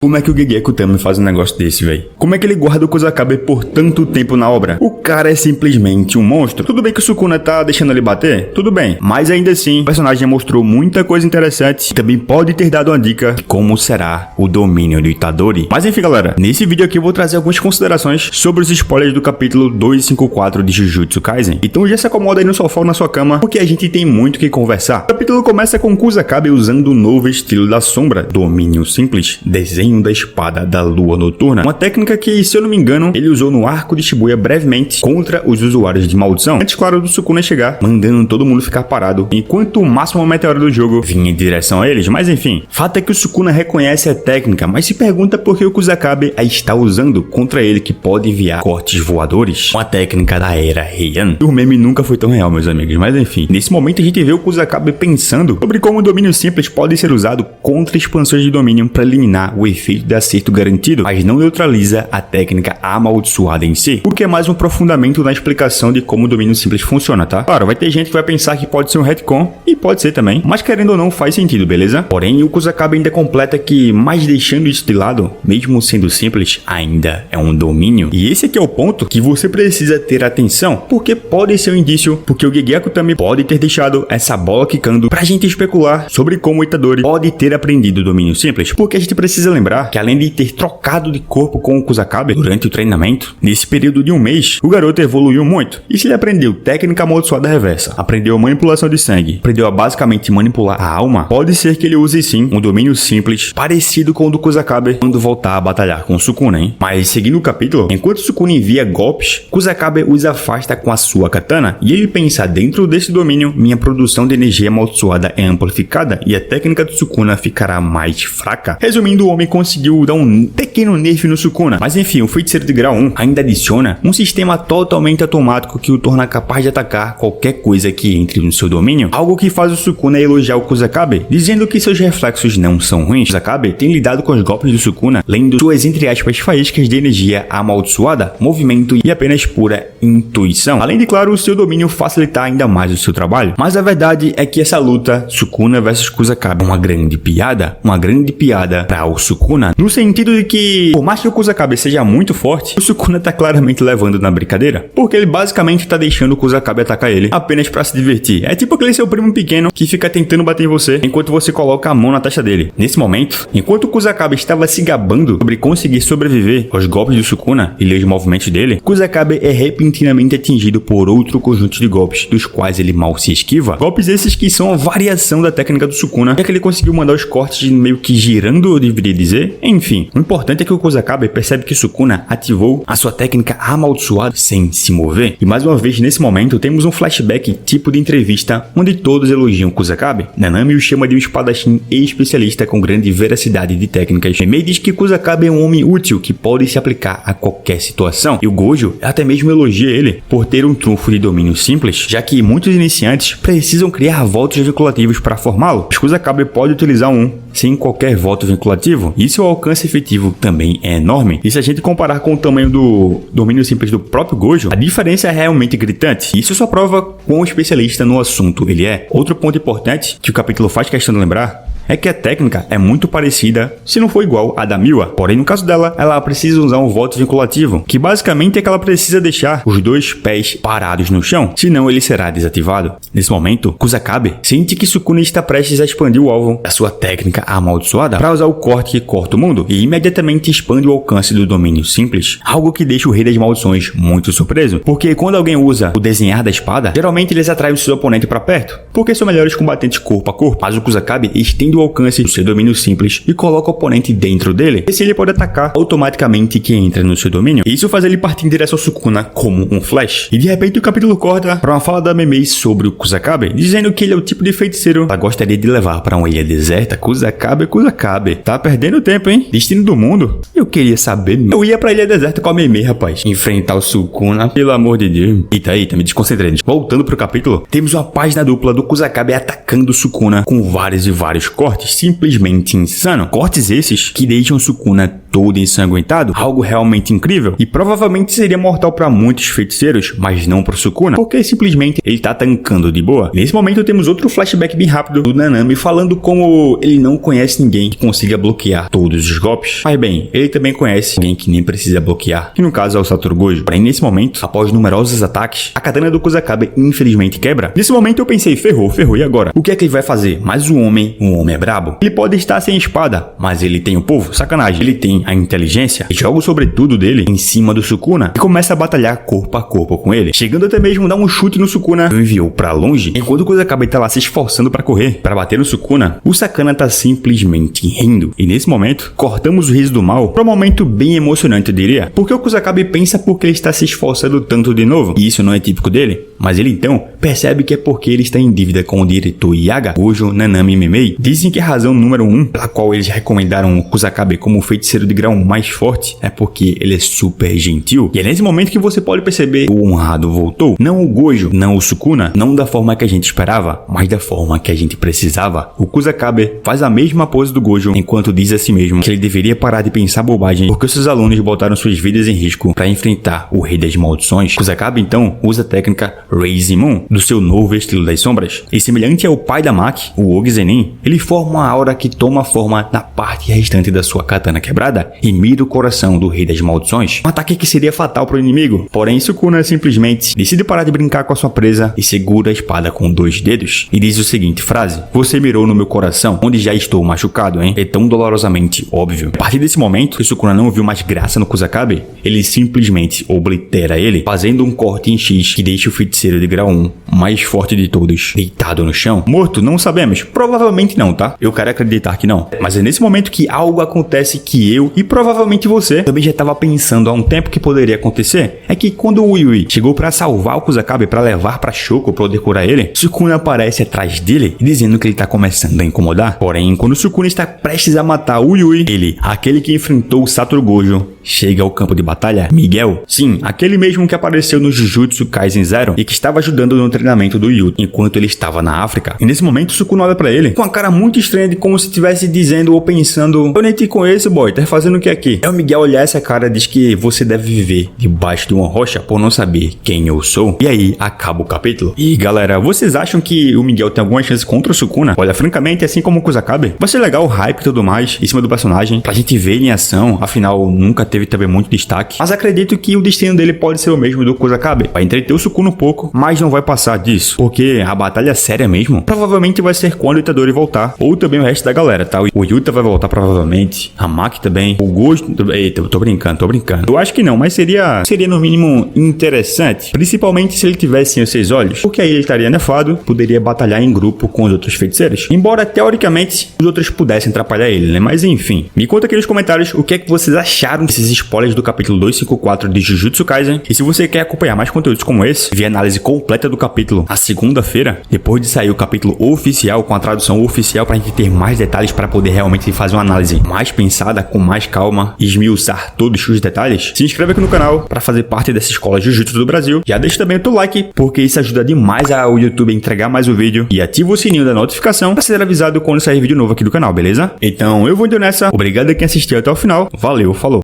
Como é que o Gegeko Tami faz um negócio desse, velho? Como é que ele guarda o Kusakabe por tanto tempo na obra? O cara é simplesmente um monstro. Tudo bem que o Sukuna tá deixando ele bater? Tudo bem. Mas ainda assim, o personagem mostrou muita coisa interessante e também pode ter dado uma dica de como será o domínio do Itadori. Mas enfim, galera, nesse vídeo aqui eu vou trazer algumas considerações sobre os spoilers do capítulo 254 de Jujutsu Kaisen. Então já se acomoda aí no sofá ou na sua cama, porque a gente tem muito o que conversar. O capítulo começa com Kusakabe usando o novo estilo da sombra, domínio simples, desenho da espada da lua noturna, uma técnica que, se eu não me engano, ele usou no arco de Shibuya brevemente contra os usuários de maldição, antes, claro, do Sukuna chegar, mandando todo mundo ficar parado, enquanto o máximo meteoro do jogo vinha em direção a eles. Mas enfim, fato é que o Sukuna reconhece a técnica, mas se pergunta por que o Kusakabe a está usando contra ele, que pode enviar cortes voadores, uma técnica da era Heian. O meme nunca foi tão real, meus amigos, mas enfim, nesse momento a gente vê o Kusakabe pensando sobre como o domínio simples pode ser usado contra expansões de domínio para eliminar o efeito de acerto garantido, mas não neutraliza a técnica amaldiçoada em si, o que é mais um aprofundamento na explicação de como o domínio simples funciona, tá? Claro, vai ter gente que vai pensar que pode ser um retcon, e pode ser também, mas querendo ou não faz sentido, beleza? Porém, o Kusakabe ainda completa que, mais deixando isso de lado, mesmo sendo simples, ainda é um domínio. E esse aqui é o ponto que você precisa ter atenção, porque pode ser um indício, porque o Gegeko também pode ter deixado essa bola quicando pra gente especular sobre como o Itadori pode ter aprendido o domínio simples, porque a gente precisa lembrar que, além de ter trocado de corpo com o Kusakabe durante o treinamento, nesse período de um mês, o garoto evoluiu muito. E se ele aprendeu técnica amaldiçoada reversa, aprendeu manipulação de sangue, aprendeu a basicamente manipular a alma, pode ser que ele use sim um domínio simples parecido com o do Kusakabe quando voltar a batalhar com o Sukuna, hein? Mas seguindo o capítulo, enquanto o Sukuna envia golpes, Kusakabe os afasta com a sua katana, e ele pensa: dentro desse domínio, minha produção de energia amaldiçoada é amplificada e a técnica do Sukuna ficará mais fraca. Resumindo, o homem conseguiu dar um pequeno nerf no Sukuna, mas enfim, o feiticeiro de grau 1 ainda adiciona um sistema totalmente automático que o torna capaz de atacar qualquer coisa que entre no seu domínio, algo que faz o Sukuna elogiar o Kusakabe, dizendo que seus reflexos não são ruins. Kusakabe tem lidado com os golpes do Sukuna, lendo suas, entre aspas, faíscas de energia amaldiçoada, movimento e apenas pura intuição, além de, claro, o seu domínio facilitar ainda mais o seu trabalho. Mas a verdade é que essa luta, Sukuna versus Kusakabe, é uma grande piada para o Sukuna, no sentido de que, por mais que o Kusakabe seja muito forte, o Sukuna tá claramente levando na brincadeira, porque ele basicamente tá deixando o Kusakabe atacar ele apenas pra se divertir. É tipo aquele seu primo pequeno que fica tentando bater em você enquanto você coloca a mão na testa dele. Nesse momento, enquanto o Kusakabe estava se gabando sobre conseguir sobreviver aos golpes do Sukuna e ler os movimentos dele, Kusakabe é repentinamente atingido por outro conjunto de golpes, dos quais ele mal se esquiva. Golpes esses que são a variação da técnica do Sukuna, já que ele conseguiu mandar os cortes meio que girando, eu deveria dizer. Enfim, o importante é que o Kusakabe percebe que Sukuna ativou a sua técnica amaldiçoada sem se mover. E mais uma vez, nesse momento, temos um flashback tipo de entrevista, onde todos elogiam Kusakabe. Nanami o chama de um espadachim e especialista com grande veracidade de técnicas. Mei diz que Kusakabe é um homem útil que pode se aplicar a qualquer situação. E o Gojo até mesmo elogia ele por ter um trunfo de domínio simples, já que muitos iniciantes precisam criar votos vinculativos para formá-lo. Mas Kusakabe pode utilizar um sem qualquer voto vinculativo, e seu alcance efetivo também é enorme. E se a gente comparar com o tamanho do domínio simples do próprio Gojo, a diferença é realmente gritante. Isso só prova quão especialista no assunto ele é. Outro ponto importante que o capítulo faz questão de lembrar é que a técnica é muito parecida, se não for igual, à da Miwa. Porém, no caso dela, ela precisa usar um voto vinculativo, que basicamente é que ela precisa deixar os dois pés parados no chão, senão ele será desativado. Nesse momento, Kusakabe sente que Sukuna está prestes a expandir o alvo da sua técnica amaldiçoada para usar o corte que corta o mundo, e imediatamente expande o alcance do domínio simples, algo que deixa o Rei das Maldições muito surpreso, porque quando alguém usa o desenhar da espada, geralmente eles atraem o seu oponente para perto, porque são melhores combatentes corpo a corpo. Mas o Kusakabe estende o alcance do seu domínio simples e coloca o oponente dentro dele, e assim ele pode atacar automaticamente quem entra no seu domínio. Isso faz ele partir em direção ao Sukuna como um flash. E de repente o capítulo corta para uma fala da Memei sobre o Kusakabe, dizendo que ele é o tipo de feiticeiro que ela gostaria de levar para uma ilha deserta. Kusakabe, tá perdendo tempo, hein? Destino do mundo? Eu queria saber. Eu ia pra ilha deserta com a Memei, rapaz. Enfrentar o Sukuna, pelo amor de Deus. Eita, me desconcentrei. Voltando pro capítulo, temos uma página dupla do Kusakabe atacando o Sukuna com vários cortes simplesmente insano. Cortes esses que deixam Sukuna todo ensanguentado, algo realmente incrível e provavelmente seria mortal para muitos feiticeiros, mas não para Sukuna, porque simplesmente ele tá tancando de boa. Nesse momento temos outro flashback bem rápido do Nanami falando como ele não conhece ninguém que consiga bloquear todos os golpes. Mas bem, ele também conhece alguém que nem precisa bloquear, que no caso é o Satoru Gojo. Porém, nesse momento, após numerosos ataques, a katana do Kusakabe infelizmente quebra. Nesse momento eu pensei, ferrou, e agora? O que é que ele vai fazer? Mas um homem é brabo. Ele pode estar sem espada, mas ele tem o povo, sacanagem. Ele tem a inteligência e joga o sobretudo dele em cima do Sukuna e começa a batalhar corpo a corpo com ele, chegando até mesmo a dar um chute no Sukuna e o enviou pra longe. Enquanto o Kusakabe tá lá se esforçando pra correr, pra bater no Sukuna, o Sakana tá simplesmente rindo. E nesse momento, cortamos o riso do mal pra um momento bem emocionante, eu diria, porque o Kusakabe pensa porque ele está se esforçando tanto de novo, e isso não é típico dele, mas ele então percebe que é porque ele está em dívida com o diretor Yaga, Gojo, Nanami e Memei. Dizem que a razão número 1 pela qual eles recomendaram o Kusakabe como o feiticeiro de grau mais forte é porque ele é super gentil. E é nesse momento que você pode perceber que o honrado voltou. Não o Gojo, não o Sukuna, não da forma que a gente esperava, mas da forma que a gente precisava. O Kusakabe faz a mesma pose do Gojo, enquanto diz a si mesmo que ele deveria parar de pensar bobagem porque seus alunos botaram suas vidas em risco para enfrentar o Rei das Maldições. Kusakabe então usa a técnica Raise Moon do seu novo estilo das sombras. E semelhante ao pai da Maki, o Ogi Zenin, ele forma uma aura que toma forma na parte restante da sua katana quebrada e mira o coração do Rei das Maldições. Um ataque que seria fatal para o inimigo. Porém, Sukuna simplesmente decide parar de brincar com a sua presa e segura a espada com 2 dedos e diz o seguinte frase: "Você mirou no meu coração, onde já estou machucado, hein? É tão dolorosamente óbvio." A partir desse momento, que Sukuna não viu mais graça no Kusakabe, ele simplesmente oblitera ele, fazendo um corte em X que deixa o feiticeiro de grau 1 mais forte de todos deitado no chão. Morto? Não sabemos. Provavelmente não, tá? Eu quero acreditar que não. Mas é nesse momento que algo acontece que eu e provavelmente você também já estava pensando há um tempo que poderia acontecer. É que quando o Yui chegou para salvar o Kusakabe para levar para Shoko para poder curar ele, Sukuna aparece atrás dele dizendo que ele tá começando a incomodar. Porém, quando Sukuna está prestes a matar o Yui, ele, aquele que enfrentou o Satoru Gojo, chega ao campo de batalha. Miguel, sim, aquele mesmo que apareceu no Jujutsu Kaisen Zero e que estava ajudando no treinamento do Yuta enquanto ele estava na África. E nesse momento Sukuna olha pra ele com uma cara muito estranha, de como se estivesse dizendo ou pensando: "Eu nem te conheço, boy, tá fazendo o que aqui?" É o Miguel olhar essa cara e diz que você deve viver debaixo de uma rocha por não saber quem eu sou. E aí acaba o capítulo. E galera, vocês acham que o Miguel tem alguma chance contra o Sukuna? Olha, francamente, assim como o Kusakabe, vai ser legal o hype e tudo mais em cima do personagem, pra gente ver ele em ação, afinal nunca teve também muito destaque, mas acredito que o destino dele pode ser o mesmo do Kusakabe. Vai entreter o Sukuna um pouco, mas não vai passar disso, porque a batalha séria mesmo provavelmente vai ser quando o Itadori voltar, ou também o resto da galera, tá? O Yuta vai voltar provavelmente, a Maki também, o Gojo... Eita, eu tô brincando. Eu acho que não, mas seria no mínimo interessante, principalmente se ele tivesse os 6 olhos, porque aí ele estaria nerfado, poderia batalhar em grupo com os outros feiticeiros, embora teoricamente os outros pudessem atrapalhar ele, né? Mas enfim, me conta aqui nos comentários o que é que vocês acharam desses spoilers do capítulo 254 de Jujutsu Kaisen, e se você quer acompanhar mais conteúdos como esse, ver análise completa do capítulo na segunda-feira, depois de sair o capítulo oficial, com a tradução oficial, pra gente ter mais detalhes para poder realmente fazer uma análise mais pensada, com mais calma, e esmiuçar todos os detalhes, se inscreve aqui no canal para fazer parte dessa escola Jujutsu do Brasil. Já deixa também o teu like, porque isso ajuda demais ao YouTube a entregar mais o vídeo, e ativa o sininho da notificação para ser avisado quando sair vídeo novo aqui do canal, beleza? Então eu vou indo nessa, obrigado a quem assistiu até o final, valeu, falou!